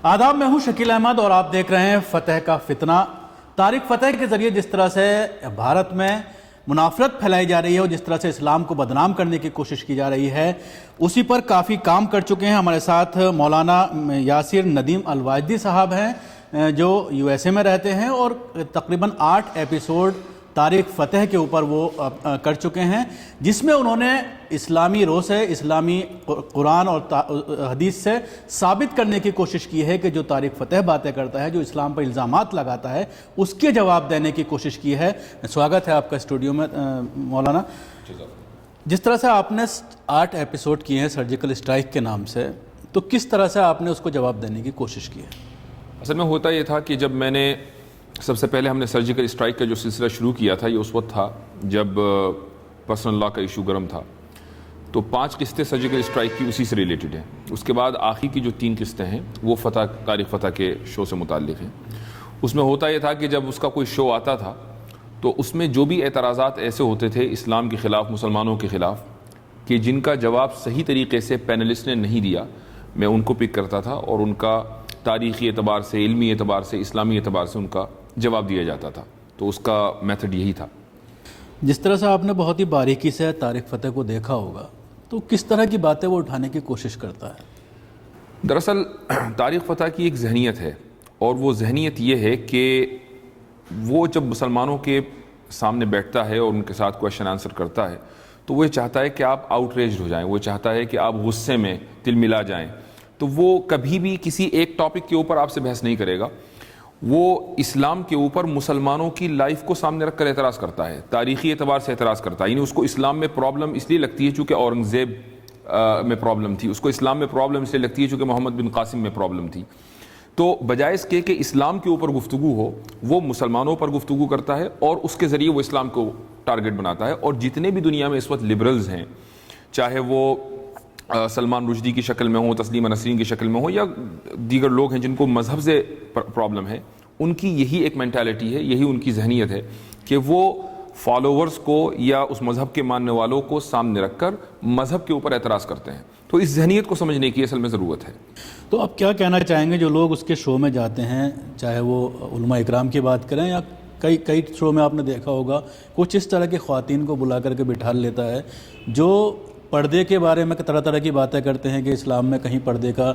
آداب، میں ہوں شکیل احمد اور آپ دیکھ رہے ہیں فتح کا فتنہ۔ طارق فتح کے ذریعے جس طرح سے بھارت میں منافرت پھیلائی جا رہی ہے اور جس طرح سے اسلام کو بدنام کرنے کی کوشش کی جا رہی ہے، اسی پر کافی کام کر چکے ہیں۔ ہمارے ساتھ مولانا یاسر ندیم الواجدی صاحب ہیں جو یو ایس اے میں رہتے ہیں اور تقریباً 8 ایپیسوڈ طارق فتح کے اوپر وہ کر چکے ہیں، جس میں انہوں نے اسلامی رو سے، اسلامی قرآن اور حدیث سے ثابت کرنے کی کوشش کی ہے کہ جو طارق فتح باتیں کرتا ہے، جو اسلام پر الزامات لگاتا ہے، اس کے جواب دینے کی کوشش کی ہے۔ سواگت ہے آپ کا اسٹوڈیو میں مولانا۔ جس طرح سے آپ نے 8 ایپیسوڈ کیے ہیں سرجیکل اسٹرائک کے نام سے، تو کس طرح سے آپ نے اس کو جواب دینے کی کوشش کی ہے؟ اصل میں ہوتا یہ تھا کہ جب میں نے سب سے پہلے ہم نے سرجیکل اسٹرائک کا جو سلسلہ شروع کیا تھا، یہ اس وقت تھا جب پرسنل لا کا ایشو گرم تھا، تو 5 قسطیں سرجیکل اسٹرائک کی اسی سے ریلیٹڈ ہیں۔ اس کے بعد آخری کی جو 3 قسطیں ہیں وہ طارق فتح کے شو سے متعلق ہیں۔ اس میں ہوتا یہ تھا کہ جب اس کا کوئی شو آتا تھا تو اس میں جو بھی اعتراضات ایسے ہوتے تھے اسلام کے خلاف، مسلمانوں کے خلاف، کہ جن کا جواب صحیح طریقے سے پینلسٹ نے نہیں دیا، میں ان کو پک کرتا تھا اور ان کا تاریخی اعتبار سے، علمی اعتبار سے، اسلامی اعتبار سے ان کا جواب دیا جاتا تھا۔ تو اس کا میتھڈ یہی تھا۔ جس طرح سے آپ نے بہت ہی باریکی سے طارق فتح کو دیکھا ہوگا، تو کس طرح کی باتیں وہ اٹھانے کی کوشش کرتا ہے؟ دراصل طارق فتح کی ایک ذہنیت ہے، اور وہ ذہنیت یہ ہے کہ وہ جب مسلمانوں کے سامنے بیٹھتا ہے اور ان کے ساتھ کویشچن آنسر کرتا ہے تو وہ چاہتا ہے کہ آپ آؤٹ ریجڈ ہو جائیں، وہ چاہتا ہے کہ آپ غصے میں تل ملا جائیں۔ تو وہ کبھی بھی کسی ایک ٹاپک کے اوپر آپ سے بحث نہیں کرے گا، وہ اسلام کے اوپر مسلمانوں کی لائف کو سامنے رکھ کر اعتراض کرتا ہے، تاریخی اعتبار سے اعتراض کرتا ہے۔ یعنی اس کو اسلام میں پرابلم اس لیے لگتی ہے چونکہ اورنگزیب میں پرابلم تھی، اس کو اسلام میں پرابلم اس لیے لگتی ہے چونکہ محمد بن قاسم میں پرابلم تھی۔ تو بجائے اس کے کہ اسلام کے اوپر گفتگو ہو، وہ مسلمانوں پر گفتگو کرتا ہے اور اس کے ذریعے وہ اسلام کو ٹارگٹ بناتا ہے۔ اور جتنے بھی دنیا میں اس وقت لبرلز ہیں، چاہے وہ سلمان رشدی کی شکل میں ہوں، تسلیمہ نسرین کی شکل میں ہوں، یا دیگر لوگ ہیں جن کو مذہب سے پرابلم ہے، ان کی یہی ایک مینٹالٹی ہے، یہی ان کی ذہنیت ہے کہ وہ فالوورز کو یا اس مذہب کے ماننے والوں کو سامنے رکھ کر مذہب کے اوپر اعتراض کرتے ہیں۔ تو اس ذہنیت کو سمجھنے کی اصل میں ضرورت ہے۔ تو اب کیا کہنا چاہیں گے جو لوگ اس کے شو میں جاتے ہیں، چاہے وہ علماء اکرام کی بات کریں یا کئی شو میں آپ نے دیکھا ہوگا کچھ اس طرح کی خواتین کو بلا کر کے بٹھا لیتا ہے جو پردے کے بارے میں طرح طرح کی باتیں کرتے ہیں کہ اسلام میں کہیں پردے کا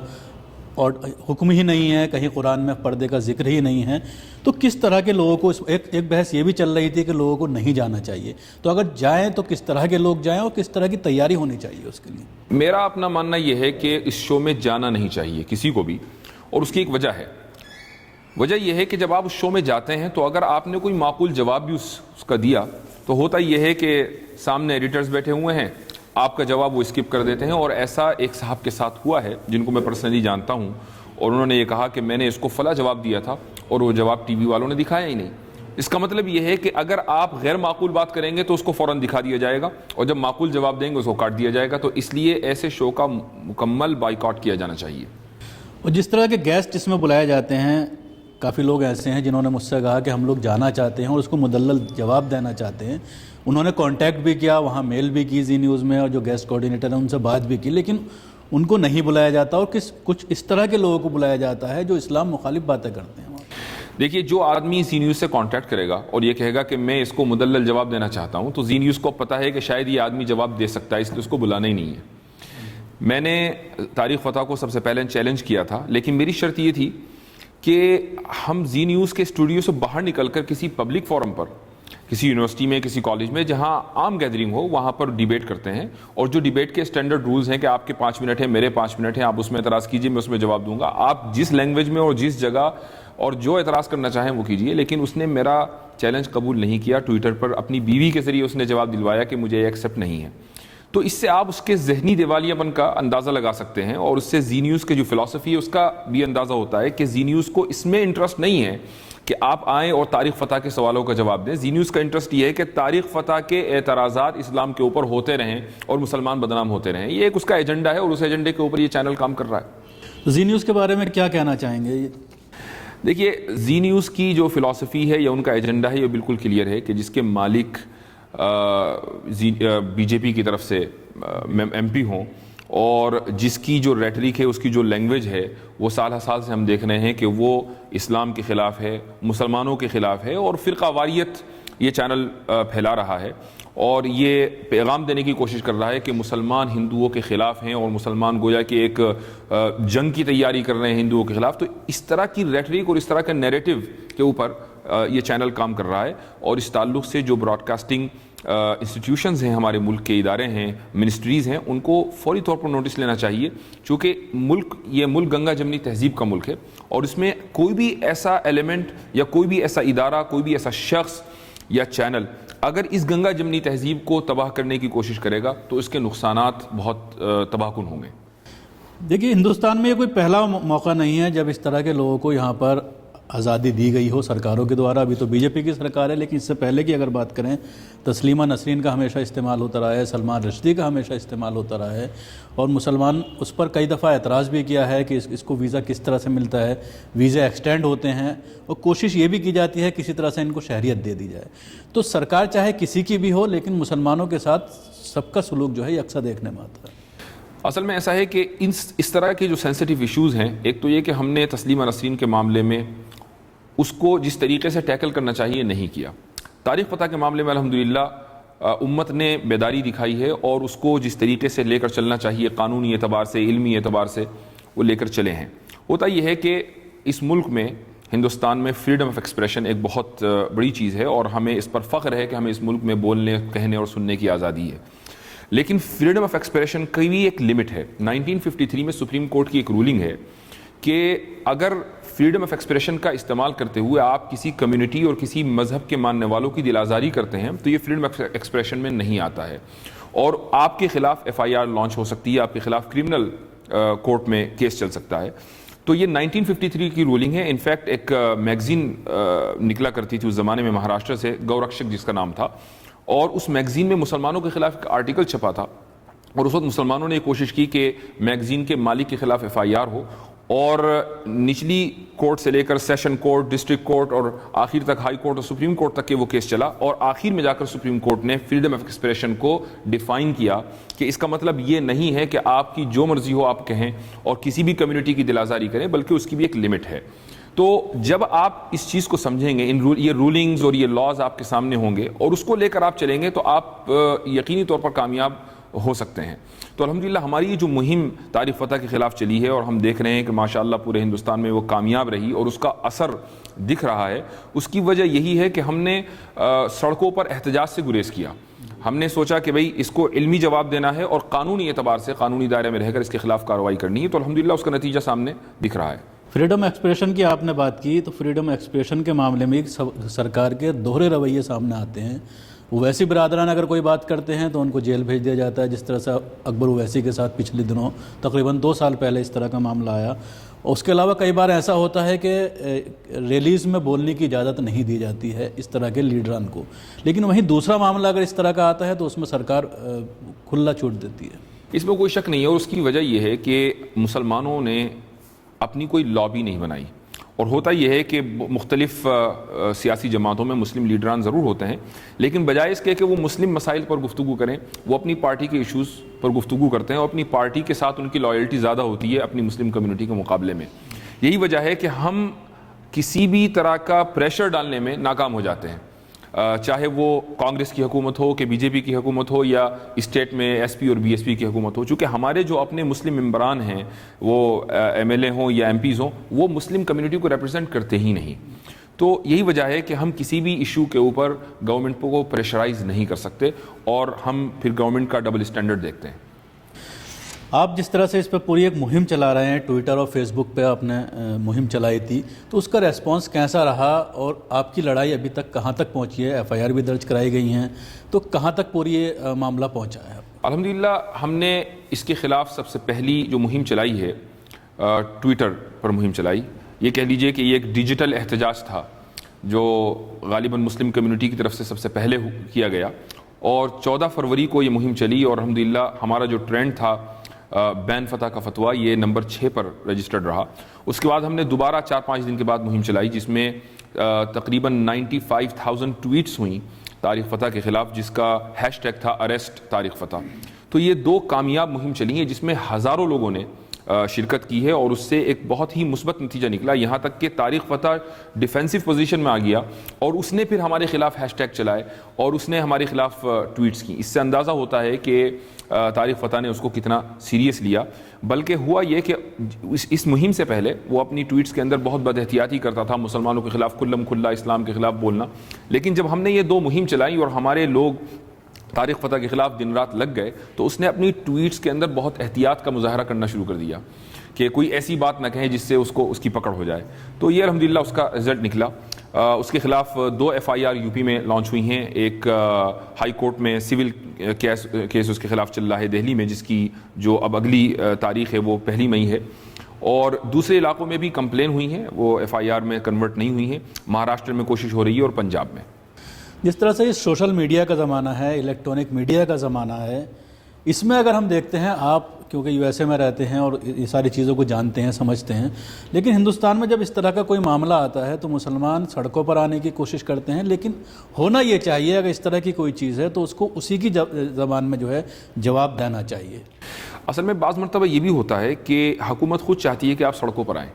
اور حکم ہی نہیں ہے، کہیں قرآن میں پردے کا ذکر ہی نہیں ہے۔ تو کس طرح کے لوگوں کو ایک بحث یہ بھی چل رہی تھی کہ لوگوں کو نہیں جانا چاہیے، تو اگر جائیں تو کس طرح کے لوگ جائیں اور کس طرح کی تیاری ہونی چاہیے اس کے لیے؟ میرا اپنا ماننا یہ ہے کہ اس شو میں جانا نہیں چاہیے کسی کو بھی، اور اس کی ایک وجہ ہے۔ وجہ یہ ہے کہ جب آپ اس شو میں جاتے ہیں تو اگر آپ نے کوئی معقول جواب بھی اس کا دیا تو ہوتا یہ ہے کہ سامنے ایڈیٹرز بیٹھے ہوئے ہیں، آپ کا جواب وہ اسکپ کر دیتے ہیں۔ اور ایسا ایک صاحب کے ساتھ ہوا ہے جن کو میں پرسنلی جانتا ہوں، اور انہوں نے یہ کہا کہ میں نے اس کو فلاں جواب دیا تھا اور وہ جواب ٹی وی والوں نے دکھایا ہی نہیں۔ اس کا مطلب یہ ہے کہ اگر آپ غیر معقول بات کریں گے تو اس کو فوراً دکھا دیا جائے گا، اور جب معقول جواب دیں گے اس کو کاٹ دیا جائے گا۔ تو اس لیے ایسے شو کا مکمل بائیکاٹ کیا جانا چاہیے۔ اور جس طرح کے گیسٹ اس میں بلائے جاتے ہیں، کافی لوگ ایسے ہیں جنہوں نے مجھ سے کہا کہ ہم لوگ جانا چاہتے ہیں اور اس کو مدلل جواب دینا چاہتے ہیں۔ انہوں نے کانٹیکٹ بھی کیا، وہاں میل بھی کی زی نیوز میں، اور جو گیسٹ کوآرڈینیٹر ہیں ان سے بات بھی کی، لیکن ان کو نہیں بلایا جاتا، اور کچھ اس طرح کے لوگوں کو بلایا جاتا ہے جو اسلام مخالف باتیں کرتے ہیں۔ دیکھیے، جو آدمی زی نیوز سے کانٹیکٹ کرے گا اور یہ کہے گا کہ میں اس کو مدلل جواب دینا چاہتا ہوں، تو زی نیوز کو پتہ ہے کہ شاید یہ آدمی جواب دے سکتا ہے، اس لیے اس کو بلانا ہی نہیں ہے۔ میں نے طارق فتح کو سب سے پہلے چیلنج کیا تھا، لیکن میری شرط یہ تھی کہ ہم زی نیوز کے اسٹوڈیو سے باہر نکل کر کسی پبلک فورم پر، کسی یونیورسٹی میں، کسی کالج میں جہاں عام گیدرنگ ہو، وہاں پر ڈیبیٹ کرتے ہیں، اور جو ڈیبیٹ کے اسٹینڈرڈ رولز ہیں کہ آپ کے 5 منٹ ہیں، میرے 5 منٹ ہیں، آپ اس میں اعتراض کیجئے، میں اس میں جواب دوں گا، آپ جس لینگویج میں اور جس جگہ اور جو اعتراض کرنا چاہیں وہ کیجئے۔ لیکن اس نے میرا چیلنج قبول نہیں کیا، ٹویٹر پر اپنی بیوی کے ذریعے اس نے جواب دلوایا کہ مجھے یہ ایکسیپٹ نہیں ہے۔ تو اس سے آپ اس کے ذہنی دیوالیہ پن کا اندازہ لگا سکتے ہیں، اور اس سے زی نیوز کے جو فلسفی ہے اس کا بھی اندازہ ہوتا ہے کہ زی نیوز کو اس میں انٹرسٹ نہیں ہے کہ آپ آئیں اور طارق فتح کے سوالوں کا جواب دیں۔ زی نیوز کا انٹرسٹ یہ ہے کہ طارق فتح کے اعتراضات اسلام کے اوپر ہوتے رہیں اور مسلمان بدنام ہوتے رہیں۔ یہ ایک اس کا ایجنڈا ہے، اور اس ایجنڈے کے اوپر یہ چینل کام کر رہا ہے۔ زی نیوز کے بارے میں کیا کہنا چاہیں گے؟ دیکھیے، زی نیوز کی جو فلسفی ہے یا ان کا ایجنڈا ہے یہ بالکل کلیئر ہے کہ جس کے مالک بی جے پی کی طرف سے ایم پی ہوں، اور جس کی جو ریٹرک ہے, اس کی جو لینگویج ہے, وہ سال ہر سال سے ہم دیکھ رہے ہیں کہ وہ اسلام کے خلاف ہے, مسلمانوں کے خلاف ہے, اور فرقہ واریت یہ چینل پھیلا رہا ہے, اور یہ پیغام دینے کی کوشش کر رہا ہے کہ مسلمان ہندوؤں کے خلاف ہیں اور مسلمان گویا کہ ایک جنگ کی تیاری کر رہے ہیں ہندوؤں کے خلاف. تو اس طرح کی ریٹرک اور اس طرح کا نیریٹو کے اوپر یہ چینل کام کر رہا ہے, اور اس تعلق سے جو براڈ کاسٹنگ انسٹیٹیوشنز ہیں, ہمارے ملک کے ادارے ہیں, منسٹریز ہیں, ان کو فوری طور پر نوٹس لینا چاہیے, چونکہ یہ ملک گنگا جمنی تہذیب کا ملک ہے, اور اس میں کوئی بھی ایسا ایلیمنٹ یا کوئی بھی ایسا ادارہ, کوئی بھی ایسا شخص یا چینل اگر اس گنگا جمنی تہذیب کو تباہ کرنے کی کوشش کرے گا تو اس کے نقصانات بہت تباہ کن ہوں گے. دیکھیے, ہندوستان میں یہ کوئی پہلا موقع نہیں ہے جب اس طرح کے لوگوں کو یہاں پر آزادی دی گئی ہو سرکاروں کے دوارا. ابھی تو بی جے پی کی سرکار ہے, لیکن اس سے پہلے کی اگر بات کریں, تسلیمہ نسرین کا ہمیشہ استعمال ہوتا رہا ہے, سلمان رشدی کا ہمیشہ استعمال ہوتا رہا ہے, اور مسلمان اس پر کئی دفعہ اعتراض بھی کیا ہے کہ اس کو ویزا کس طرح سے ملتا ہے, ویزے ایکسٹینڈ ہوتے ہیں, اور کوشش یہ بھی کی جاتی ہے کسی طرح سے ان کو شہریت دے دی جائے. تو سرکار چاہے کسی کی بھی ہو, لیکن مسلمانوں کے ساتھ سب کا سلوک جو ہے یہ اکثر دیکھنے میں آتا ہے. اصل میں ایسا ہے کہ اس طرح کے جو سینسٹیو ایشوز ہیں, ایک تو یہ کہ ہم نے تسلیمہ نسرین کے معاملے میں اس کو جس طریقے سے ٹیکل کرنا چاہیے نہیں کیا. تاریخ پتہ کے معاملے میں الحمدللہ امت نے بیداری دکھائی ہے, اور اس کو جس طریقے سے لے کر چلنا چاہیے قانونی اعتبار سے, علمی اعتبار سے, وہ لے کر چلے ہیں. ہوتا یہ ہے کہ اس ملک میں, ہندوستان میں, فریڈم آف ایکسپریشن ایک بہت بڑی چیز ہے, اور ہمیں اس پر فخر ہے کہ ہمیں اس ملک میں بولنے, کہنے اور سننے کی آزادی ہے. لیکن فریڈم آف ایکسپریشن کی بھی ایک لمٹ ہے. 1953 میں سپریم کورٹ کی ایک رولنگ ہے کہ اگر فریڈم آف ایکسپریشن کا استعمال کرتے ہوئے آپ کسی کمیونٹی اور کسی مذہب کے ماننے والوں کی دل آزاری کرتے ہیں تو یہ فریڈم آف ایکسپریشن میں نہیں آتا ہے, اور آپ کے خلاف FIR لانچ ہو سکتی ہے, آپ کے خلاف کرمنل کورٹ میں کیس چل سکتا ہے. تو یہ 1953 کی رولنگ ہے. انفیکٹ ایک میگزین نکلا کرتی تھی اس زمانے میں مہاراشٹر سے, گورکشک جس کا نام تھا, اور اس میگزین میں مسلمانوں کے خلاف ایک آرٹیکل چھپا تھا, اور اس وقت مسلمانوں نے یہ کوشش کی کہ میگزین کے مالک کے خلاف FIR ہو, اور نچلی کورٹ سے لے کر سیشن کورٹ, ڈسٹرکٹ کورٹ, اور آخر تک ہائی کورٹ اور سپریم کورٹ تک کے وہ کیس چلا, اور آخر میں جا کر سپریم کورٹ نے فریڈم آف ایکسپریشن کو ڈیفائن کیا کہ اس کا مطلب یہ نہیں ہے کہ آپ کی جو مرضی ہو آپ کہیں اور کسی بھی کمیونٹی کی دل آزاری کریں, بلکہ اس کی بھی ایک لمٹ ہے. تو جب آپ اس چیز کو سمجھیں گے, یہ رولنگز اور یہ لاز آپ کے سامنے ہوں گے, اور اس کو لے کر آپ چلیں گے, تو آپ یقینی طور پر کامیاب ہو سکتے ہیں. تو الحمدللہ ہماری یہ جو مہم تاریخ فتح کے خلاف چلی ہے, اور ہم دیکھ رہے ہیں کہ ماشاءاللہ پورے ہندوستان میں وہ کامیاب رہی اور اس کا اثر دکھ رہا ہے, اس کی وجہ یہی ہے کہ ہم نے سڑکوں پر احتجاج سے گریز کیا. ہم نے سوچا کہ بھئی اس کو علمی جواب دینا ہے, اور قانونی اعتبار سے قانونی دائرے میں رہ کر اس کے خلاف کارروائی کرنی ہے. تو الحمدللہ اس کا نتیجہ سامنے دکھ رہا ہے. فریڈم ایکسپریشن کی آپ نے بات کی, تو فریڈم ایکسپریشن کے معاملے میں سرکار کے دوہرے رویے سامنے آتے ہیں. اویسی برادران اگر کوئی بات کرتے ہیں تو ان کو جیل بھیج دیا جاتا ہے, جس طرح سے اکبر اویسی کے ساتھ پچھلے دنوں تقریباً 2 سال پہلے اس طرح کا معاملہ آیا. اس کے علاوہ کئی بار ایسا ہوتا ہے کہ ریلیز میں بولنے کی اجازت نہیں دی جاتی ہے اس طرح کے لیڈران کو. لیکن وہیں دوسرا معاملہ اگر اس طرح کا آتا ہے تو اس میں سرکار کھلا چھوٹ دیتی ہے. اس میں کوئی شک نہیں ہے, اور اس کی وجہ یہ ہے کہ مسلمانوں نے اپنی کوئی لابی نہیں بنائی. اور ہوتا یہ ہے کہ مختلف سیاسی جماعتوں میں مسلم لیڈران ضرور ہوتے ہیں, لیکن بجائے اس کے کہ وہ مسلم مسائل پر گفتگو کریں, وہ اپنی پارٹی کے ایشوز پر گفتگو کرتے ہیں, اور اپنی پارٹی کے ساتھ ان کی لائلٹی زیادہ ہوتی ہے اپنی مسلم کمیونٹی کے مقابلے میں. یہی وجہ ہے کہ ہم کسی بھی طرح کا پریشر ڈالنے میں ناکام ہو جاتے ہیں, چاہے وہ کانگریس کی حکومت ہو کہ بی جے پی کی حکومت ہو یا اسٹیٹ میں ایس پی اور بی ایس پی کی حکومت ہو. چونکہ ہمارے جو اپنے مسلم ممبران ہیں, وہ MLA ہوں یا MPs ہوں, وہ مسلم کمیونٹی کو ریپرزینٹ کرتے ہی نہیں. تو یہی وجہ ہے کہ ہم کسی بھی ایشو کے اوپر گورنمنٹ کو پریشرائز نہیں کر سکتے, اور ہم پھر گورنمنٹ کا ڈبل اسٹینڈرڈ دیکھتے ہیں. آپ جس طرح سے اس پہ پوری ایک مہم چلا رہے ہیں, ٹویٹر اور فیس بک پہ آپ نے مہم چلائی تھی, تو اس کا ریسپانس کیسا رہا, اور آپ کی لڑائی ابھی تک کہاں تک پہنچی ہے؟ FIR بھی درج کرائی گئی ہیں, تو کہاں تک پوری یہ معاملہ پہنچا ہے؟ الحمدللہ ہم نے اس کے خلاف سب سے پہلی جو مہم چلائی ہے ٹویٹر پر مہم چلائی. یہ کہہ لیجئے کہ یہ ایک ڈیجیٹل احتجاج تھا جو غالباً مسلم کمیونٹی کی طرف سے سب سے پہلے کیا گیا, اور 14 فروری کو یہ مہم چلی, اور الحمدللہ ہمارا جو ٹرینڈ تھا بین فتح کا فتویٰ, یہ نمبر 6 پر رجسٹرڈ رہا. اس کے بعد ہم نے دوبارہ 4-5 دن کے بعد مہم چلائی, جس میں تقریباً 95,000 ٹویٹس ہوئیں تاریخ فتح کے خلاف, جس کا ہیش ٹیگ تھا اریسٹ تاریخ فتح. تو یہ 2 کامیاب مہم چلی ہیں جس میں ہزاروں لوگوں نے شرکت کی ہے اور اس سے ایک بہت ہی مثبت نتیجہ نکلا، یہاں تک کہ طارق فتح ڈیفینسو پوزیشن میں آ گیا اور اس نے پھر ہمارے خلاف ہیش ٹیگ چلائے اور اس نے ہمارے خلاف ٹویٹس کی. اس سے اندازہ ہوتا ہے کہ طارق فتح نے اس کو کتنا سیریس لیا. بلکہ ہوا یہ کہ اس مہم سے پہلے وہ اپنی ٹویٹس کے اندر بہت بد احتیاطی کرتا تھا، مسلمانوں کے خلاف کھلم کھلا اسلام کے خلاف بولنا. لیکن جب ہم نے یہ 2 مہم چلائیں اور ہمارے لوگ طارق فتح کے خلاف دن رات لگ گئے تو اس نے اپنی ٹویٹس کے اندر بہت احتیاط کا مظاہرہ کرنا شروع کر دیا کہ کوئی ایسی بات نہ کہیں جس سے اس کی پکڑ ہو جائے. تو یہ الحمدللہ اس کا رزلٹ نکلا. اس کے خلاف 2 FIR یو پی میں لانچ ہوئی ہیں. ایک ہائی کورٹ میں سول کیس اس کے خلاف چل رہا ہے دہلی میں، جس کی جو اب اگلی تاریخ ہے وہ 1 مئی ہے. اور دوسرے علاقوں میں بھی کمپلین ہوئی ہیں، وہ FIR میں کنورٹ نہیں ہوئی ہیں. مہاراشٹر میں کوشش ہو رہی ہے اور پنجاب میں. جس طرح سے یہ سوشل میڈیا کا زمانہ ہے، الیکٹرانک میڈیا کا زمانہ ہے، اس میں اگر ہم دیکھتے ہیں، آپ کیونکہ USA میں رہتے ہیں اور یہ ساری چیزوں کو جانتے ہیں سمجھتے ہیں، لیکن ہندوستان میں جب اس طرح کا کوئی معاملہ آتا ہے تو مسلمان سڑکوں پر آنے کی کوشش کرتے ہیں. لیکن ہونا یہ چاہیے اگر اس طرح کی کوئی چیز ہے تو اس کو اسی کی زبان میں جو ہے جواب دینا چاہیے. اصل میں بعض مرتبہ یہ بھی ہوتا ہے کہ حکومت خود چاہتی ہے کہ آپ سڑکوں پر آئیں.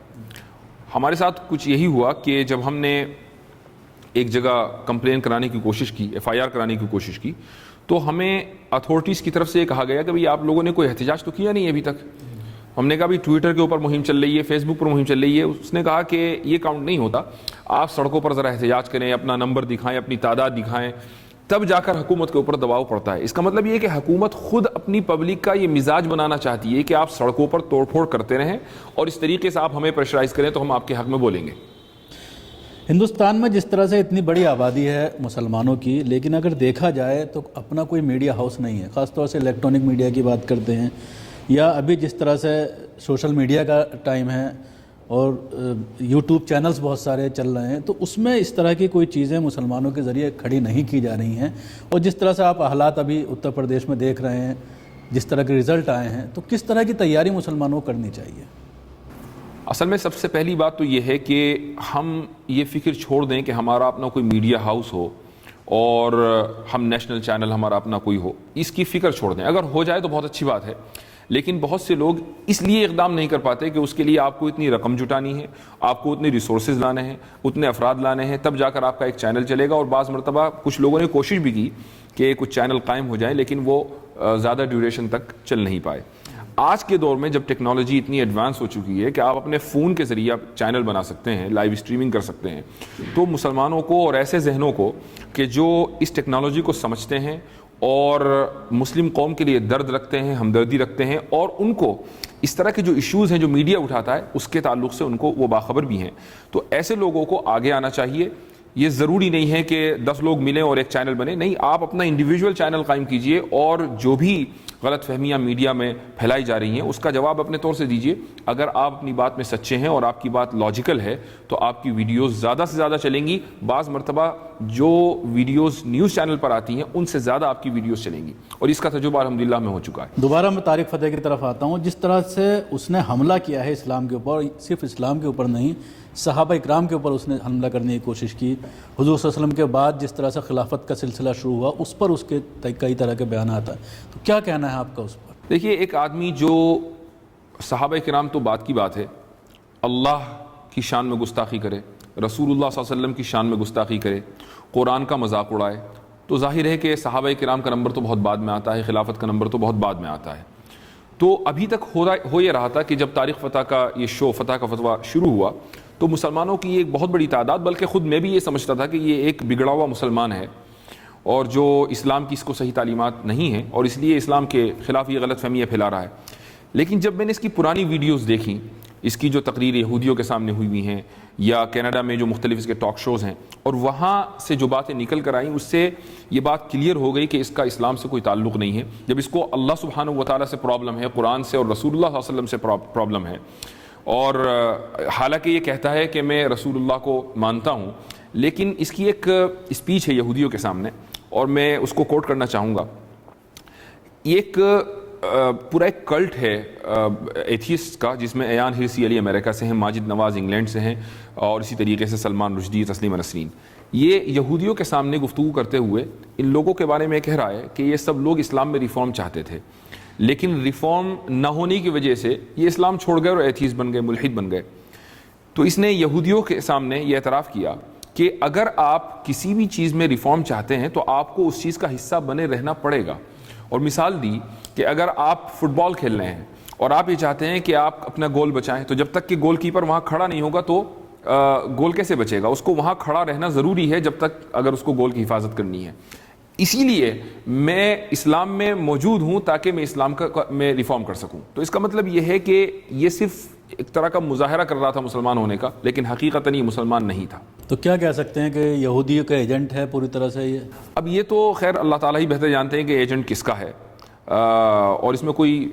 ہمارے ساتھ کچھ یہی ہوا کہ جب ہم نے ایک جگہ کمپلین کرانے کی کوشش کی، FIR کرانے کی کوشش کی، تو ہمیں اتھارٹیز کی طرف سے یہ کہا گیا کہ بھئی آپ لوگوں نے کوئی احتجاج تو کیا نہیں ابھی تک. ہم نے کہا بھی ٹویٹر کے اوپر مہم چل رہی ہے، فیس بک پر مہم چل رہی ہے. اس نے کہا کہ یہ کاؤنٹ نہیں ہوتا، آپ سڑکوں پر ذرا احتجاج کریں، اپنا نمبر دکھائیں، اپنی تعداد دکھائیں، تب جا کر حکومت کے اوپر دباؤ پڑتا ہے. اس کا مطلب یہ ہے کہ حکومت خود اپنی پبلک کا یہ مزاج بنانا چاہتی ہے کہ آپ سڑکوں پر توڑ پھوڑ کرتے رہیں اور اس طریقے سے آپ ہمیں پریشرائز کریں تو ہم آپ کے حق میں بولیں گے. ہندوستان میں جس طرح سے اتنی بڑی آبادی ہے مسلمانوں کی، لیکن اگر دیکھا جائے تو اپنا کوئی میڈیا ہاؤس نہیں ہے. خاص طور سے الیکٹرانک میڈیا کی بات کرتے ہیں یا ابھی جس طرح سے سوشل میڈیا کا ٹائم ہے اور YouTube چینلز بہت سارے چل رہے ہیں، تو اس میں اس طرح کی کوئی چیزیں مسلمانوں کے ذریعے کھڑی نہیں کی جا رہی ہیں. اور جس طرح سے آپ حالات ابھی اتر پردیش میں دیکھ رہے ہیں، جس طرح کے رزلٹ آئے ہیں، تو کس طرح کی تیاری مسلمانوں کو کرنی چاہیے؟ اصل میں سب سے پہلی بات تو یہ ہے کہ ہم یہ فکر چھوڑ دیں کہ ہمارا اپنا کوئی میڈیا ہاؤس ہو اور ہم نیشنل چینل ہمارا اپنا کوئی ہو. اس کی فکر چھوڑ دیں. اگر ہو جائے تو بہت اچھی بات ہے، لیکن بہت سے لوگ اس لیے اقدام نہیں کر پاتے کہ اس کے لیے آپ کو اتنی رقم جٹانی ہے، آپ کو اتنے ریسورسز لانے ہیں، اتنے افراد لانے ہیں، تب جا کر آپ کا ایک چینل چلے گا. اور بعض مرتبہ کچھ لوگوں نے کوشش بھی کی کہ کچھ چینل قائم ہو جائیں، لیکن وہ زیادہ ڈیوریشن تک چل نہیں پائے. آج کے دور میں جب ٹیکنالوجی اتنی ایڈوانس ہو چکی ہے کہ آپ اپنے فون کے ذریعے چینل بنا سکتے ہیں، لائیو اسٹریمنگ کر سکتے ہیں، تو مسلمانوں کو اور ایسے ذہنوں کو کہ جو اس ٹیکنالوجی کو سمجھتے ہیں اور مسلم قوم کے لیے درد رکھتے ہیں، ہمدردی رکھتے ہیں، اور ان کو اس طرح کے جو ایشوز ہیں جو میڈیا اٹھاتا ہے اس کے تعلق سے ان کو وہ باخبر بھی ہیں، تو ایسے لوگوں کو آگے آنا چاہیے. یہ ضروری نہیں ہے کہ 10 لوگ ملیں اور ایک چینل بنے، نہیں، آپ اپنا انڈیویجول چینل قائم کیجئے اور جو بھی غلط فہمیاں میڈیا میں پھیلائی جا رہی ہیں اس کا جواب اپنے طور سے دیجئے. اگر آپ اپنی بات میں سچے ہیں اور آپ کی بات لاجیکل ہے تو آپ کی ویڈیوز زیادہ سے زیادہ چلیں گی. بعض مرتبہ جو ویڈیوز نیوز چینل پر آتی ہیں ان سے زیادہ آپ کی ویڈیوز چلیں گی، اور اس کا تجربہ الحمدللہ میں ہو چکا ہے. دوبارہ میں طارق فتح کی طرف آتا ہوں. جس طرح سے اس نے حملہ کیا ہے اسلام کے اوپر، صرف اسلام کے اوپر نہیں، صحابہ اکرام کے اوپر اس نے حملہ کرنے کی کوشش کی. حضور صلی اللہ علیہ وسلم کے بعد جس طرح سے خلافت کا سلسلہ شروع ہوا اس پر اس کے کئی طرح کے بیانات ہیں، تو کیا کہنا ہے آپ کا اس پر؟ دیکھیے، ایک آدمی جو صحابہ کرام تو بات کی بات ہے، اللہ کی شان میں گستاخی کرے، رسول اللہ صلی اللہ علیہ وسلم کی شان میں گستاخی کرے، قرآن کا مذاق اڑائے، تو ظاہر ہے کہ صحابہ کرام کا نمبر تو بہت بعد میں آتا ہے، خلافت کا نمبر تو بہت بعد میں آتا ہے. تو ابھی تک ہو یہ رہا تھا کہ جب طارق فتح کا یہ شو فتح کا فتویٰ شروع ہوا تو مسلمانوں کی ایک بہت بڑی تعداد، بلکہ خود میں بھی یہ سمجھتا تھا کہ یہ ایک بگڑا ہوا مسلمان ہے اور جو اسلام کی اس کو صحیح تعلیمات نہیں ہیں اور اس لیے اسلام کے خلاف یہ غلط فہمیاں پھیلا رہا ہے. لیکن جب میں نے اس کی پرانی ویڈیوز دیکھیں، اس کی جو تقریر یہودیوں کے سامنے ہوئی ہیں یا کینیڈا میں جو مختلف اس کے ٹاک شوز ہیں، اور وہاں سے جو باتیں نکل کر آئیں، اس سے یہ بات کلیئر ہو گئی کہ اس کا اسلام سے کوئی تعلق نہیں ہے. جب اس کو اللہ سبحانہ و تعالیٰ سے پرابلم ہے، قرآن سے اور رسول اللہ صلی اللہ علیہ وسلم سے پرابلم ہے، اور حالانکہ یہ کہتا ہے کہ میں رسول اللہ کو مانتا ہوں، لیکن اس کی ایک اسپیچ ہے یہودیوں کے سامنے اور میں اس کو کوٹ کرنا چاہوں گا. ایک پورا ایک کلٹ ہے ایتھیسٹ کا، جس میں ایان ہرسی علی امریکہ سے ہیں، ماجد نواز انگلینڈ سے ہیں، اور اسی طریقے سے سلمان رشدی، تسلیمہ نسرین. یہ یہودیوں کے سامنے گفتگو کرتے ہوئے ان لوگوں کے بارے میں کہہ رہا ہے کہ یہ سب لوگ اسلام میں ریفارم چاہتے تھے، لیکن ریفارم نہ ہونے کی وجہ سے یہ اسلام چھوڑ گئے اور ایتھیسٹ بن گئے، ملحد بن گئے. تو اس نے یہودیوں کے سامنے یہ اعتراف کیا کہ اگر آپ کسی بھی چیز میں ریفارم چاہتے ہیں تو آپ کو اس چیز کا حصہ بنے رہنا پڑے گا. اور مثال دی کہ اگر آپ فٹ بال کھیل رہے ہیں اور آپ یہ چاہتے ہیں کہ آپ اپنا گول بچائیں، تو جب تک کہ گول کیپر وہاں کھڑا نہیں ہوگا تو گول کیسے بچے گا؟ اس کو وہاں کھڑا رہنا ضروری ہے جب تک اگر اس کو گول کی حفاظت کرنی ہے. اسی لیے میں اسلام میں موجود ہوں تاکہ میں اسلام کا میں ریفارم کر سکوں. تو اس کا مطلب یہ ہے کہ یہ صرف ایک طرح کا مظاہرہ کر رہا تھا مسلمان ہونے کا، لیکن حقیقتاً یہ مسلمان نہیں تھا. تو کیا کہہ سکتے ہیں کہ یہودی کا ایجنٹ ہے پوری طرح سے یہ؟ اب یہ تو خیر اللہ تعالیٰ ہی بہتر جانتے ہیں کہ ایجنٹ کس کا ہے، اور اس میں کوئی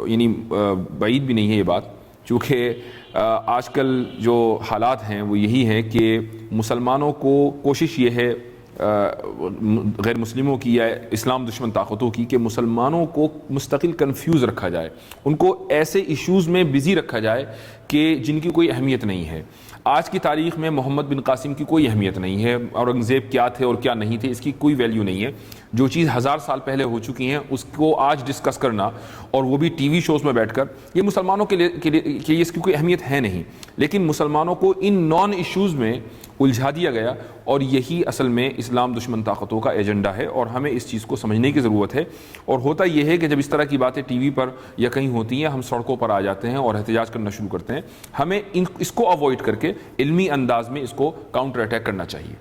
یعنی بعید بھی نہیں ہے یہ بات، چونکہ آج کل جو حالات ہیں وہ یہی ہیں کہ مسلمانوں کو کوشش یہ ہے غیر مسلموں کی یا اسلام دشمن طاقتوں کی کہ مسلمانوں کو مستقل کنفیوز رکھا جائے، ان کو ایسے ایشوز میں بزی رکھا جائے کہ جن کی کوئی اہمیت نہیں ہے. آج کی تاریخ میں محمد بن قاسم کی کوئی اہمیت نہیں ہے، اورنگزیب کیا تھے اور کیا نہیں تھے اس کی کوئی ویلیو نہیں ہے. جو چیز 1000 سال پہلے ہو چکی ہیں اس کو آج ڈسکس کرنا، اور وہ بھی ٹی وی شوز میں بیٹھ کر، یہ مسلمانوں کے لیے اس کی کوئی اہمیت ہے نہیں. لیکن مسلمانوں کو ان نان ایشوز میں الجھا دیا گیا، اور یہی اصل میں اسلام دشمن طاقتوں کا ایجنڈا ہے، اور ہمیں اس چیز کو سمجھنے کی ضرورت ہے. اور ہوتا یہ ہے کہ جب اس طرح کی باتیں ٹی وی پر یا کہیں ہوتی ہیں، ہم سڑکوں پر آ جاتے ہیں اور احتجاج کرنا شروع کرتے ہیں. ہمیں اس کو اوائڈ کر کے علمی انداز میں اس کو کاؤنٹر اٹیک کرنا چاہیے.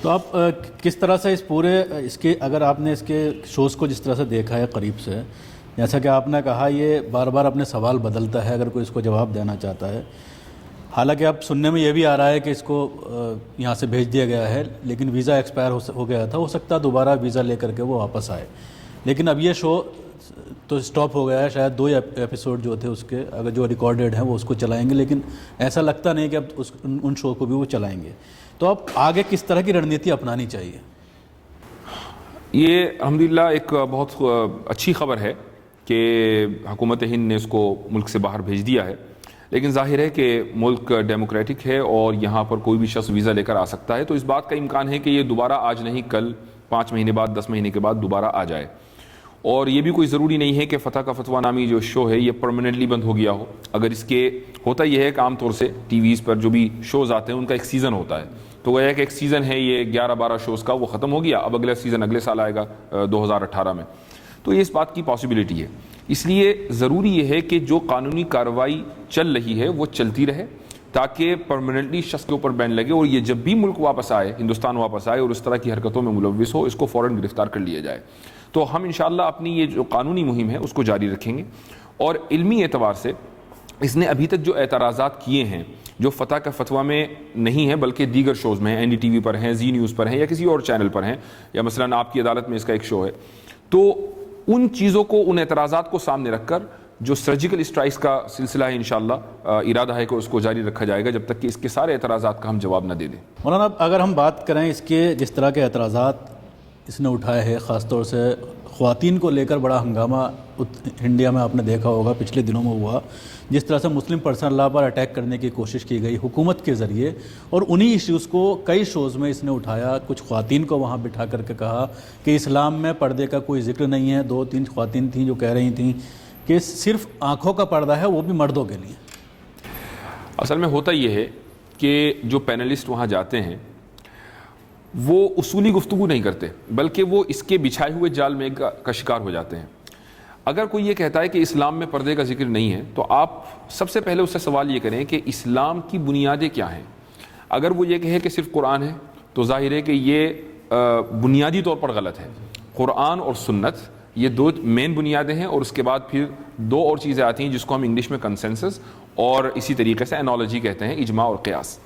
تو آپ کس طرح سے اس کے اگر آپ نے اس کے شوز کو جس طرح سے دیکھا ہے قریب سے، جیسا کہ آپ نے کہا یہ بار بار اپنے سوال بدلتا ہے اگر کوئی اس کو جواب دینا چاہتا ہے. حالانکہ اب سننے میں یہ بھی آ رہا ہے کہ اس کو یہاں سے بھیج دیا گیا ہے، لیکن ویزا ایکسپائر ہو گیا تھا، ہو سکتا ہے دوبارہ ویزا لے کر کے وہ واپس آئے. لیکن اب یہ شو تو سٹاپ ہو گیا ہے، شاید 2 ایپیسوڈ جو تھے اس کے اگر جو ریکارڈڈ ہیں وہ اس کو چلائیں گے، لیکن ایسا لگتا نہیں کہ اب ان شو کو بھی وہ چلائیں گے. تو اب آگے کس طرح کی رننیتی اپنانی چاہیے؟ یہ الحمدللہ ایک بہت اچھی خبر ہے کہ حکومت ہند نے اس کو ملک سے باہر بھیج دیا ہے. لیکن ظاہر ہے کہ ملک ڈیموکریٹک ہے اور یہاں پر کوئی بھی شخص ویزا لے کر آ سکتا ہے، تو اس بات کا امکان ہے کہ یہ دوبارہ آج نہیں کل 5 مہینے بعد 10 مہینے کے بعد دوبارہ آ جائے. اور یہ بھی کوئی ضروری نہیں ہے کہ فتح کا فتویٰ نامی جو شو ہے یہ پرماننٹلی بند ہو گیا ہو. اگر اس کے ہوتا یہ ہے کہ عام طور سے ٹی ویز پر جو بھی شوز آتے ہیں ان کا ایک سیزن ہوتا ہے، تو وہ ایک سیزن ہے یہ 11-12 شوز کا، وہ ختم ہو گیا، اب اگلا سیزن اگلے سال آئے گا 2018 میں. تو یہ اس بات کی پاسبلٹی ہے. اس لیے ضروری یہ ہے کہ جو قانونی کارروائی چل رہی ہے وہ چلتی رہے تاکہ پرماننٹلی شخص کے اوپر بین لگے، اور یہ جب بھی ملک واپس آئے، ہندوستان واپس آئے اور اس طرح کی حرکتوں میں ملوث ہو، اس کو فوراً گرفتار کر لیا جائے. تو ہم انشاءاللہ اپنی یہ جو قانونی مہم ہے اس کو جاری رکھیں گے. اور علمی اعتبار سے اس نے ابھی تک جو اعتراضات کیے ہیں جو فتح کا فتویٰ میں نہیں ہے بلکہ دیگر شوز میں ہیں، این ڈی ٹی وی پر ہیں، زی نیوز پر ہیں، یا کسی اور چینل پر ہیں، یا مثلاً آپ کی عدالت میں اس کا ایک شو ہے، تو ان چیزوں کو، ان اعتراضات کو سامنے رکھ کر جو سرجیکل اسٹرائکس کا سلسلہ ہے انشاءاللہ ارادہ ہے کہ اس کو جاری رکھا جائے گا جب تک کہ اس کے سارے اعتراضات کا ہم جواب نہ دے دیں. مولانا اگر ہم بات کریں اس کے جس طرح کے اعتراضات اس نے اٹھائے ہیں، خاص طور سے خواتین کو لے کر بڑا ہنگامہ انڈیا میں آپ نے دیکھا ہوگا پچھلے دنوں میں ہوا، جس طرح سے مسلم پرسنل لاء پر اٹیک کرنے کی کوشش کی گئی حکومت کے ذریعے، اور انہی ایشوز کو کئی شوز میں اس نے اٹھایا. کچھ خواتین کو وہاں بٹھا کر کے کہا کہ اسلام میں پردے کا کوئی ذکر نہیں ہے. 2-3 خواتین تھیں جو کہہ رہی تھیں کہ صرف آنکھوں کا پردہ ہے، وہ بھی مردوں کے لیے. اصل میں ہوتا یہ ہے کہ جو پینلسٹ وہاں جاتے ہیں وہ اصولی گفتگو نہیں کرتے بلکہ وہ اس کے بچھائے ہوئے جال میں کا شکار ہو جاتے ہیں. اگر کوئی یہ کہتا ہے کہ اسلام میں پردے کا ذکر نہیں ہے تو آپ سب سے پہلے اس سے سوال یہ کریں کہ اسلام کی بنیادیں کیا ہیں. اگر وہ یہ کہے کہ صرف قرآن ہے تو ظاہر ہے کہ یہ بنیادی طور پر غلط ہے. قرآن اور سنت یہ 2 مین بنیادیں ہیں، اور اس کے بعد پھر 2 اور چیزیں آتی ہیں جس کو ہم انگلش میں کنسنسس اور اسی طریقے سے انالوجی کہتے ہیں، اجماع اور قیاس.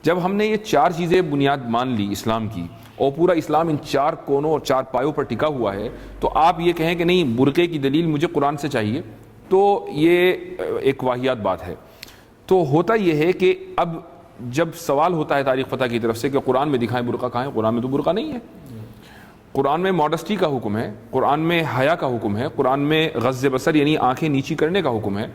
جب ہم نے یہ 4 چیزیں بنیاد مان لی اسلام کی، اور پورا اسلام ان 4 کونوں اور 4 پایوں پر ٹکا ہوا ہے، تو آپ یہ کہیں کہ نہیں برقعے کی دلیل مجھے قرآن سے چاہیے، تو یہ ایک واہیات بات ہے. تو ہوتا یہ ہے کہ اب جب سوال ہوتا ہے تاریخ فتح کی طرف سے کہ قرآن میں دکھائیں برقع کہاں ہے، قرآن میں تو برقع نہیں ہے. قرآن میں ماڈسٹی کا حکم ہے، قرآن میں حیا کا حکم ہے، قرآن میں غض بصر یعنی آنکھیں نیچی کرنے کا حکم ہے،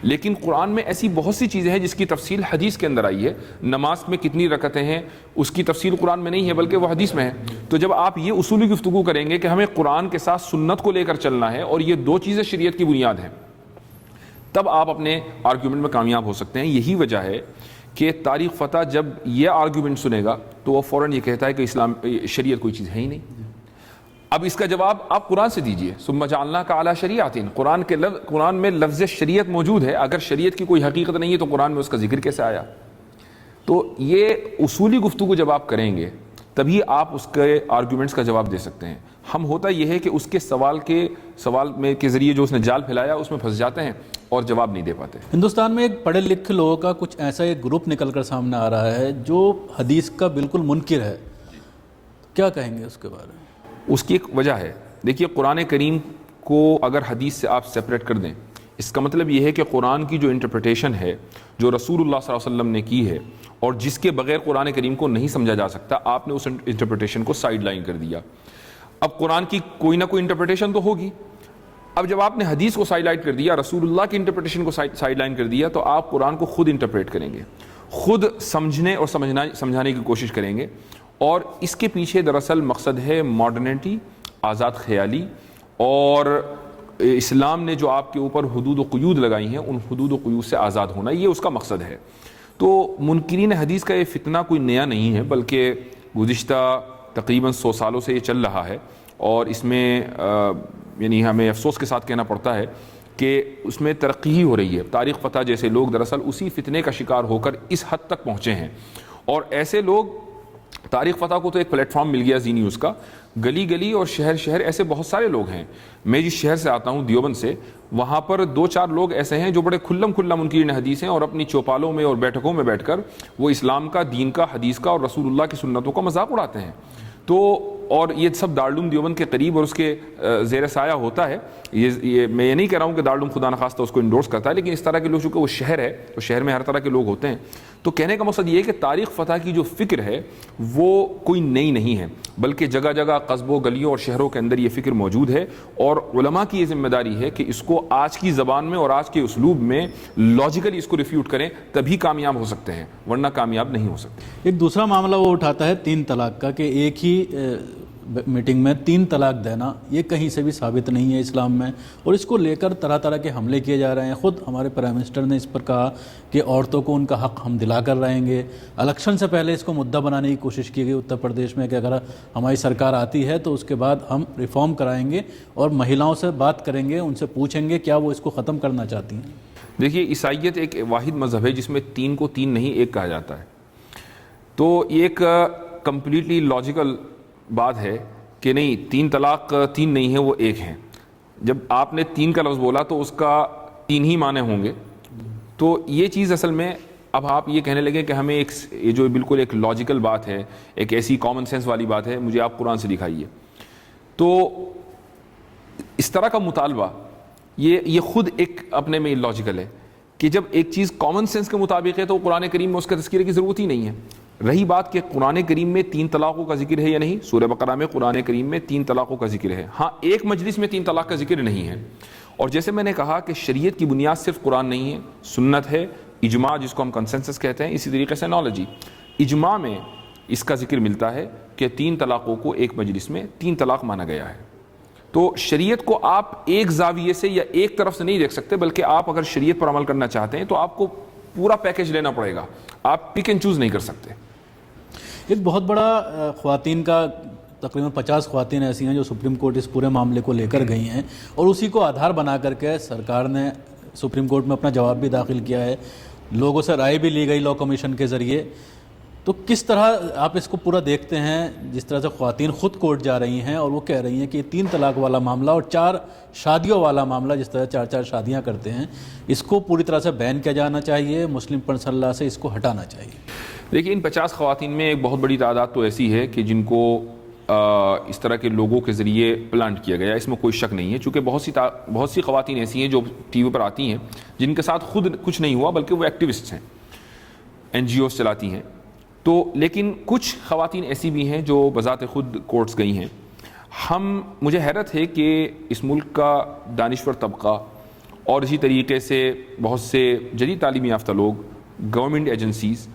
لیکن قرآن میں ایسی بہت سی چیزیں ہیں جس کی تفصیل حدیث کے اندر آئی ہے۔ نماز میں کتنی رکعتیں ہیں اس کی تفصیل قرآن میں نہیں ہے بلکہ وہ حدیث میں ہے۔ تو جب آپ یہ اصولی گفتگو کریں گے کہ ہمیں قرآن کے ساتھ سنت کو لے کر چلنا ہے اور یہ دو چیزیں شریعت کی بنیاد ہیں، تب آپ اپنے آرگیومنٹ میں کامیاب ہو سکتے ہیں۔ یہی وجہ ہے کہ طارق فتح جب یہ آرگیومنٹ سنے گا تو وہ فوراً یہ کہتا ہے کہ اسلام شریعت کوئی چیز ہے ہی نہیں۔ اب اس کا جواب آپ قرآن سے دیجئے، ثم جعلناک علی شریعۃ، قرآن میں لفظ شریعت موجود ہے، اگر شریعت کی کوئی حقیقت نہیں ہے تو قرآن میں اس کا ذکر کیسے آیا؟ تو یہ اصولی گفتگو جب آپ کریں گے تبھی آپ اس کے آرگیومنٹس کا جواب دے سکتے ہیں۔ ہم ہوتا یہ ہے کہ اس کے سوال میں کے ذریعے جو اس نے جال پھیلایا اس میں پھنس جاتے ہیں اور جواب نہیں دے پاتے۔ ہندوستان میں ایک پڑھے لکھے لوگوں کا کچھ ایسا ایک گروپ نکل کر سامنے آ رہا ہے جو حدیث کا بالکل منکر ہے، کیا کہیں گے اس کے بارے میں؟ اس کی ایک وجہ ہے، دیکھیے قرآن کریم کو اگر حدیث سے آپ سیپریٹ کر دیں، اس کا مطلب یہ ہے کہ قرآن کی جو انٹرپریٹیشن ہے جو رسول اللہ صلی اللہ علیہ وسلم نے کی ہے اور جس کے بغیر قرآن کریم کو نہیں سمجھا جا سکتا، آپ نے اس انٹرپریٹیشن کو سائیڈ لائن کر دیا۔ اب قرآن کی کوئی نہ کوئی انٹرپریٹیشن تو ہوگی، اب جب آپ نے حدیث کو سائیڈ لائن کر دیا، رسول اللہ کی انٹرپریٹیشن کو سائیڈ لائن کر دیا، تو آپ قرآن کو خود انٹرپریٹ کریں گے، خود سمجھنے اور سمجھانے کی کوشش کریں گے، اور اس کے پیچھے دراصل مقصد ہے ماڈرنٹی، آزاد خیالی، اور اسلام نے جو آپ کے اوپر حدود و قیود لگائی ہیں ان حدود و قیود سے آزاد ہونا، یہ اس کا مقصد ہے۔ تو منکرین حدیث کا یہ فتنہ کوئی نیا نہیں ہے، بلکہ گزشتہ تقریباً 100 سالوں سے یہ چل رہا ہے، اور اس میں یعنی ہمیں افسوس کے ساتھ کہنا پڑتا ہے کہ اس میں ترقی ہی ہو رہی ہے۔ طارق فتح جیسے لوگ دراصل اسی فتنے کا شکار ہو کر اس حد تک پہنچے ہیں، اور ایسے لوگ، طارق فتح کو تو ایک پلیٹ فارم مل گیا زی نیوز کا، گلی گلی اور شہر شہر ایسے بہت سارے لوگ ہیں۔ میں جس شہر سے آتا ہوں دیوبند سے، وہاں پر 2-4 لوگ ایسے ہیں جو بڑے کھلم منکرین حدیث ہیں، اور اپنی چوپالوں میں اور بیٹھکوں میں بیٹھ کر وہ اسلام کا، دین کا، حدیث کا اور رسول اللہ کی سنتوں کا مذاق اڑاتے ہیں۔ تو اور یہ سب دارالعلوم دیوبند کے قریب اور اس کے زیر سایہ ہوتا ہے۔ یہ میں یہ نہیں کہہ رہا ہوں کہ دارالعلوم خدا نخواستہ اس کو انڈورس کرتا ہے، لیکن اس طرح کے لوگ، چونکہ وہ شہر ہے تو شہر میں ہر طرح کے لوگ ہوتے ہیں، تو کہنے کا مقصد یہ ہے کہ طارق فتح کی جو فکر ہے وہ کوئی نئی نہیں ہے، بلکہ جگہ جگہ قصبوں، گلیوں اور شہروں کے اندر یہ فکر موجود ہے، اور علماء کی یہ ذمہ داری ہے کہ اس کو آج کی زبان میں اور آج کے اسلوب میں لاجیکلی اس کو ریفیوٹ کریں، تبھی کامیاب ہو سکتے ہیں، ورنہ کامیاب نہیں ہو سکتے۔ ایک دوسرا معاملہ وہ اٹھاتا ہے 3 طلاق کا، کہ ایک ہی میٹنگ میں 3 طلاق دینا یہ کہیں سے بھی ثابت نہیں ہے اسلام میں، اور اس کو لے کر طرح طرح کے حملے کیے جا رہے ہیں۔ خود ہمارے پرائم منسٹر نے اس پر کہا کہ عورتوں کو ان کا حق ہم دلا کر رہیں گے۔ الیکشن سے پہلے اس کو مدعا بنانے کی کوشش کی گئی اتر پردیش میں کہ اگر ہماری سرکار آتی ہے تو اس کے بعد ہم ریفارم کرائیں گے اور مہیلاؤں سے بات کریں گے، ان سے پوچھیں گے کیا وہ اس کو ختم کرنا چاہتی ہیں۔ دیکھیے عیسائیت ایک واحد مذہب ہے جس میں 3 کو 3 نہیں 1 کہا جاتا ہے، تو یہ ایک کمپلیٹلی لاجیکل بات ہے کہ نہیں 3 طلاق 3 نہیں ہے، وہ 1 ہیں۔ جب آپ نے 3 کا لفظ بولا تو اس کا 3 ہی معنی ہوں گے، تو یہ چیز اصل میں اب آپ یہ کہنے لگے کہ ہمیں ایک یہ جو بالکل ایک لاجیکل بات ہے، ایک ایسی کامن سینس والی بات ہے، مجھے آپ قرآن سے دکھائیے۔ تو اس طرح کا مطالبہ یہ خود ایک اپنے میں لاجیکل ہے کہ جب ایک چیز کامن سینس کے مطابق ہے تو قرآن کریم میں اس کے تذکرے کی ضرورت ہی نہیں ہے۔ رہی بات کہ قرآن کریم میں 3 طلاقوں کا ذکر ہے یا نہیں، سورہ بقرہ میں قرآن کریم میں 3 طلاقوں کا ذکر ہے، ہاں ایک مجلس میں 3 طلاق کا ذکر نہیں ہے۔ اور جیسے میں نے کہا کہ شریعت کی بنیاد صرف قرآن نہیں ہے، سنت ہے، اجماع جس کو ہم کنسنسس کہتے ہیں، اسی طریقے سے نالوجی، اجماع میں اس کا ذکر ملتا ہے کہ 3 طلاقوں کو ایک مجلس میں 3 طلاق مانا گیا ہے۔ تو شریعت کو آپ ایک زاویے سے یا ایک طرف سے نہیں دیکھ سکتے، بلکہ آپ اگر شریعت پر عمل کرنا چاہتے ہیں تو آپ کو پورا پیکج لینا پڑے گا، آپ پک اینڈ چوز نہیں کر سکتے۔ ایک بہت بڑا خواتین کا تقریباً 50 خواتین ایسی ہیں جو سپریم کورٹ اس پورے معاملے کو لے کر گئی ہیں، اور اسی کو آدھار بنا کر کے سرکار نے سپریم کورٹ میں اپنا جواب بھی داخل کیا ہے، لوگوں سے رائے بھی لی گئی لاء کمیشن کے ذریعے۔ تو کس طرح آپ اس کو پورا دیکھتے ہیں جس طرح سے خواتین خود کورٹ جا رہی ہیں اور وہ کہہ رہی ہیں کہ 3 طلاق والا معاملہ اور 4 شادیوں والا معاملہ، جس طرح 4 شادیاں کرتے ہیں، اس کو پوری طرح سے بین کیا جانا چاہیے، مسلم پرسنل لاء سے اس کو ہٹانا چاہیے؟ دیکھیے ان 50 خواتین میں ایک بہت بڑی تعداد تو ایسی ہے کہ جن کو اس طرح کے لوگوں کے ذریعے پلانٹ کیا گیا، اس میں کوئی شک نہیں ہے، چونکہ بہت سی خواتین ایسی ہیں جو ٹی وی پر آتی ہیں جن کے ساتھ خود کچھ نہیں ہوا بلکہ وہ ایکٹیوسٹ ہیں، NGOs چلاتی ہیں۔ تو لیکن کچھ خواتین ایسی بھی ہیں جو بذات خود کورٹس گئی ہیں۔ مجھے حیرت ہے کہ اس ملک کا دانشور طبقہ اور اسی طریقے سے بہت سے جدید تعلیمی یافتہ لوگ، گورنمنٹ ایجنسیز،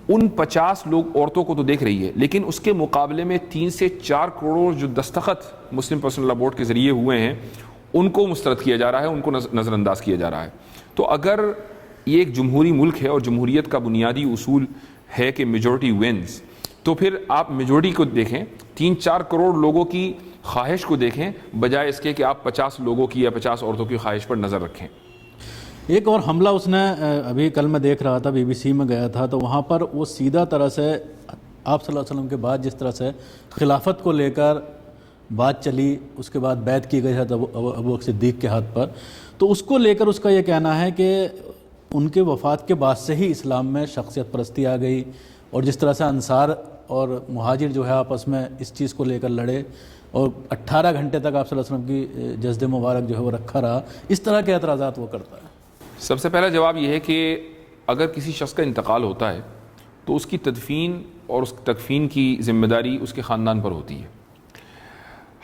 ان 50 لوگ عورتوں کو تو دیکھ رہی ہے، لیکن اس کے مقابلے میں 3 سے 4 کروڑ جو دستخط مسلم پرسنل لا بورڈ کے ذریعے ہوئے ہیں ان کو مسترد کیا جا رہا ہے، ان کو نظر انداز کیا جا رہا ہے۔ تو اگر یہ ایک جمہوری ملک ہے اور جمہوریت کا بنیادی اصول ہے کہ میجورٹی ونز، تو پھر آپ میجورٹی کو دیکھیں، 3-4 کروڑ لوگوں کی خواہش کو دیکھیں بجائے اس کے کہ آپ 50 لوگوں کی یا 50 عورتوں کی خواہش پر نظر رکھیں۔ ایک اور حملہ اس نے ابھی کل میں دیکھ رہا تھا، BBC میں گیا تھا، تو وہاں پر وہ سیدھا طرح سے آپ صلی اللہ علیہ وسلم کے بعد جس طرح سے خلافت کو لے کر بات چلی، اس کے بعد بیعت کی گئی ہے ابو بکر صدیق کے ہاتھ پر، تو اس کو لے کر اس کا یہ کہنا ہے کہ ان کے وفات کے بعد سے ہی اسلام میں شخصیت پرستی آ گئی، اور جس طرح سے انصار اور مہاجر جو ہے آپس میں اس چیز کو لے کر لڑے اور 18 گھنٹے تک آپ صلی اللہ علیہ وسلم کی جسد مبارک جو ہے وہ رکھا رہا، اس طرح کے اعتراضات وہ کرتا ہے۔ سب سے پہلا جواب یہ ہے کہ اگر کسی شخص کا انتقال ہوتا ہے تو اس کی تدفین اور اس تکفین کی ذمہ داری اس کے خاندان پر ہوتی ہے۔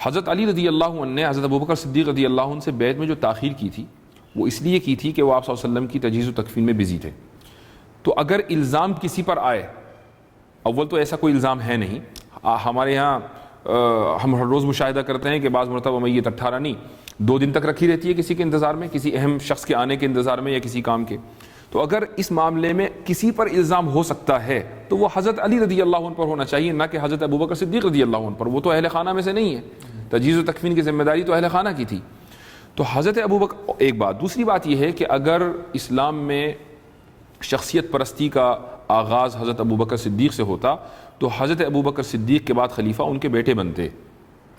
حضرت علی رضی اللہ عنہ نے حضرت ابوبکر صدیق رضی اللہ عنہ سے بیعت میں جو تاخیر کی تھی وہ اس لیے کی تھی کہ وہ آپ صلی اللہ علیہ وسلم کی تجہیز و تکفین میں بزی تھے۔ تو اگر الزام کسی پر آئے، اول تو ایسا کوئی الزام ہے نہیں، ہمارے یہاں ہم ہر روز مشاہدہ کرتے ہیں کہ بعض مرتبہ میت 18 نہیں 2 دن تک رکھی رہتی ہے کسی کے انتظار میں، کسی اہم شخص کے آنے کے انتظار میں یا کسی کام کے۔ تو اگر اس معاملے میں کسی پر الزام ہو سکتا ہے تو وہ حضرت علی رضی اللہ عنہ پر ہونا چاہیے، نہ کہ حضرت ابوبکر صدیق رضی اللہ عنہ پر۔ وہ تو اہل خانہ میں سے نہیں ہے، تجہیز و تکفین کی ذمہ داری تو اہل خانہ کی تھی۔ تو حضرت ابوبکر ایک بات، دوسری بات یہ ہے کہ اگر اسلام میں شخصیت پرستی کا آغاز حضرت ابوبکر صدیق سے ہوتا تو حضرت ابوبکر صدیق کے بعد خلیفہ ان کے بیٹے بنتے،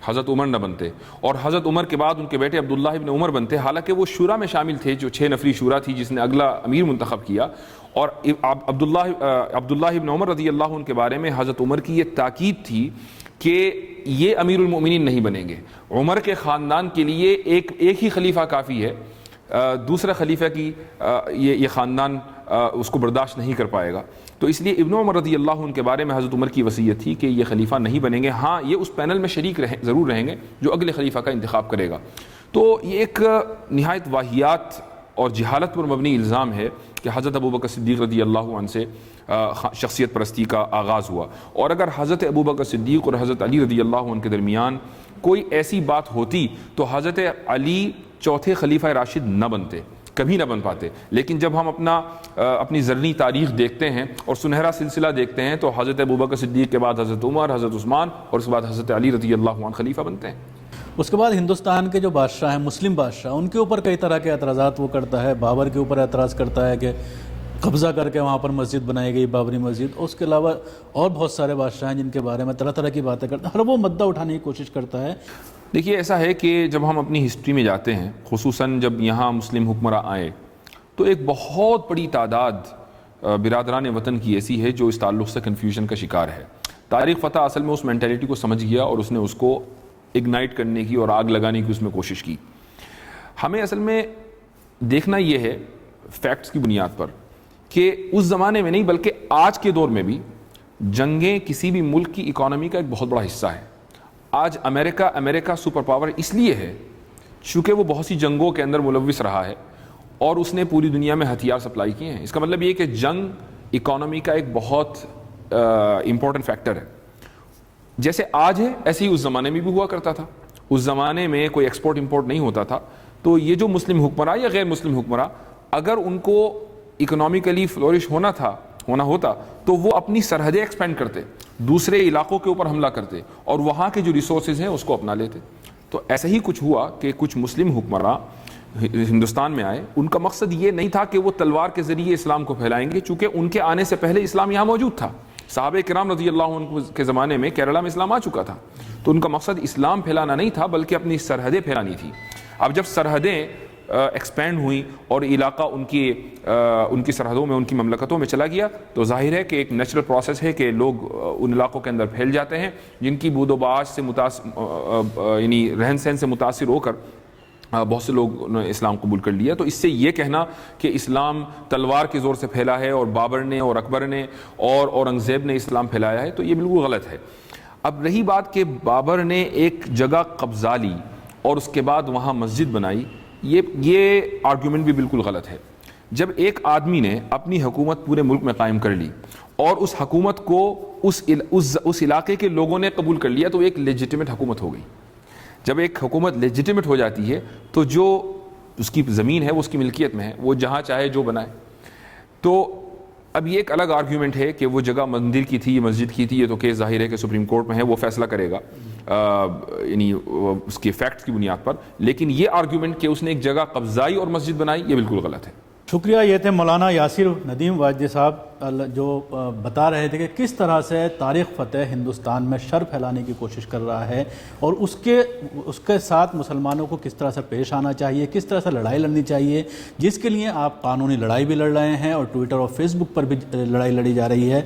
حضرت عمر نہ بنتے، اور حضرت عمر کے بعد ان کے بیٹے عبداللہ ابن عمر بنتے، حالانکہ وہ شورا میں شامل تھے، جو 6 نفری شورا تھی جس نے اگلا امیر منتخب کیا۔ اور عبداللہ ابن عمر رضی اللہ عنہ کے بارے میں حضرت عمر کی یہ تاکید تھی کہ یہ امیر المؤمنین نہیں بنیں گے، عمر کے خاندان کے لیے ایک ہی خلیفہ کافی ہے، دوسرا خلیفہ کی یہ خاندان اس کو برداشت نہیں کر پائے گا۔ تو اس لیے ابن عمر رضی اللہ عنہ کے بارے میں حضرت عمر کی وصیت تھی کہ یہ خلیفہ نہیں بنیں گے، ہاں یہ اس پینل میں شریک ضرور رہیں گے جو اگلے خلیفہ کا انتخاب کرے گا۔ تو یہ ایک نہایت واہیات اور جہالت پر مبنی الزام ہے کہ حضرت ابوبکر صدیق رضی اللہ عنہ سے شخصیت پرستی کا آغاز ہوا، اور اگر حضرت ابوبکر صدیق اور حضرت علی رضی اللہ عنہ کے درمیان کوئی ایسی بات ہوتی تو حضرت علی 4تھے خلیفہ راشد نہ بنتے، کبھی نہ بن پاتے۔ لیکن جب ہم اپنی زرعی تاریخ دیکھتے ہیں اور سنہرا سلسلہ دیکھتے ہیں تو حضرت ابوبکر صدیق کے بعد حضرت عمر، حضرت عثمان، اور اس کے بعد حضرت علی رضی اللہ عنہ خلیفہ بنتے ہیں۔ اس کے بعد ہندوستان کے جو بادشاہ ہیں، مسلم بادشاہ، ان کے اوپر کئی طرح کے اعتراضات وہ کرتا ہے۔ بابر کے اوپر اعتراض کرتا ہے کہ قبضہ کر کے وہاں پر مسجد بنائی گئی، بابری مسجد، اور اس کے علاوہ اور بہت سارے بادشاہ ہیں جن کے بارے میں طرح طرح کی باتیں کرتا ہے، ہر وہ مدعا اٹھانے کی کوشش کرتا ہے۔ دیکھیے ایسا ہے کہ جب ہم اپنی ہسٹری میں جاتے ہیں، خصوصاً جب یہاں مسلم حکمراں آئے، تو ایک بہت بڑی تعداد برادران وطن کی ایسی ہے جو اس تعلق سے کنفیوژن کا شکار ہے۔ طارق فتح اصل میں اس مینٹیلٹی کو سمجھ گیا اور اس نے اس کو اگنائٹ کرنے کی اور آگ لگانے کی اس میں کوشش کی۔ ہمیں اصل میں دیکھنا یہ ہے فیکٹس کی بنیاد پر کہ اس زمانے میں نہیں بلکہ آج کے دور میں بھی جنگیں کسی بھی ملک کی اکانومی کا ایک بہت بڑا حصہ ہے۔ آج امریکہ سپر پاور اس لیے ہے چونکہ وہ بہت سی جنگوں کے اندر ملوث رہا ہے اور اس نے پوری دنیا میں ہتھیار سپلائی کیے ہیں۔ اس کا مطلب یہ کہ جنگ اکانومی کا ایک بہت امپورٹنٹ فیکٹر ہے۔ جیسے آج ہے ایسے ہی اس زمانے میں بھی ہوا کرتا تھا۔ اس زمانے میں کوئی ایکسپورٹ امپورٹ نہیں ہوتا تھا، تو یہ جو مسلم حکمراں یا غیر مسلم حکمراں اگر ان کو اکنامیکلی فلورش ہونا ہوتا تو وہ اپنی سرحدیں ایکسپینڈ کرتے، دوسرے علاقوں کے اوپر حملہ کرتے اور وہاں کے جو ریسورسز ہیں اس کو اپنا لیتے۔ تو ایسا ہی کچھ ہوا کہ کچھ مسلم حکمراں ہندوستان میں آئے، ان کا مقصد یہ نہیں تھا کہ وہ تلوار کے ذریعے اسلام کو پھیلائیں گے، چونکہ ان کے آنے سے پہلے اسلام یہاں موجود تھا۔ صحابہ کرام رضی اللہ عنہ کے زمانے میں کیرلا میں اسلام آ چکا تھا، تو ان کا مقصد اسلام پھیلانا نہیں تھا بلکہ اپنی سرحدیں پھیلانی تھی۔ اب جب سرحدیں ایکسپینڈ ہوئیں اور علاقہ ان کی سرحدوں میں، ان کی مملکتوں میں چلا گیا، تو ظاہر ہے کہ ایک نیچرل پروسیس ہے کہ لوگ ان علاقوں کے اندر پھیل جاتے ہیں جن کی بود و باش سے یعنی رہن سہن سے متاثر ہو کر بہت سے لوگ نے اسلام قبول کر لیا۔ تو اس سے یہ کہنا کہ اسلام تلوار کے زور سے پھیلا ہے اور بابر نے اور اکبر نے اور اورنگزیب نے اسلام پھیلایا ہے، تو یہ بالکل غلط ہے۔ اب رہی بات کہ بابر نے ایک جگہ قبضہ لی اور اس کے بعد وہاں مسجد بنائی، یہ آرگیومنٹ بھی بالکل غلط ہے۔ جب ایک آدمی نے اپنی حکومت پورے ملک میں قائم کر لی اور اس حکومت کو اس علاقے کے لوگوں نے قبول کر لیا تو ایک لیجیٹیمیٹ حکومت ہو گئی۔ جب ایک حکومت لیجیٹیمیٹ ہو جاتی ہے تو جو اس کی زمین ہے وہ اس کی ملکیت میں ہے، وہ جہاں چاہے جو بنائے۔ تو اب یہ ایک الگ آرگیومنٹ ہے کہ وہ جگہ مندر کی تھی، مسجد کی تھی، یہ تو کیس ظاہر ہے کہ سپریم کورٹ میں ہے، وہ فیصلہ کرے گا یعنی اس کے فیکٹس کی بنیاد پر، لیکن یہ آرگیومنٹ کہ اس نے ایک جگہ قبضائی اور مسجد بنائی، یہ بالکل غلط ہے۔ شکریہ۔ یہ تھے مولانا یاسر ندیم واجدی صاحب جو بتا رہے تھے کہ کس طرح سے تاریخ فتح ہندوستان میں شر پھیلانے کی کوشش کر رہا ہے اور اس کے ساتھ مسلمانوں کو کس طرح سے پیش آنا چاہیے، کس طرح سے لڑائی لڑنی چاہیے، جس کے لیے آپ قانونی لڑائی بھی لڑ رہے ہیں اور ٹویٹر اور فیس بک پر بھی لڑائی لڑی جا رہی ہے۔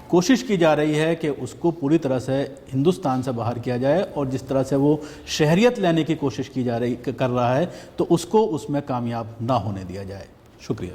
کوشش کی جا رہی ہے کہ اس کو پوری طرح سے ہندوستان سے باہر کیا جائے، اور جس طرح سے وہ شہریت لینے کی کوشش کر رہا ہے تو اس کو اس میں کامیاب نہ ہونے دیا جائے۔ شکریہ۔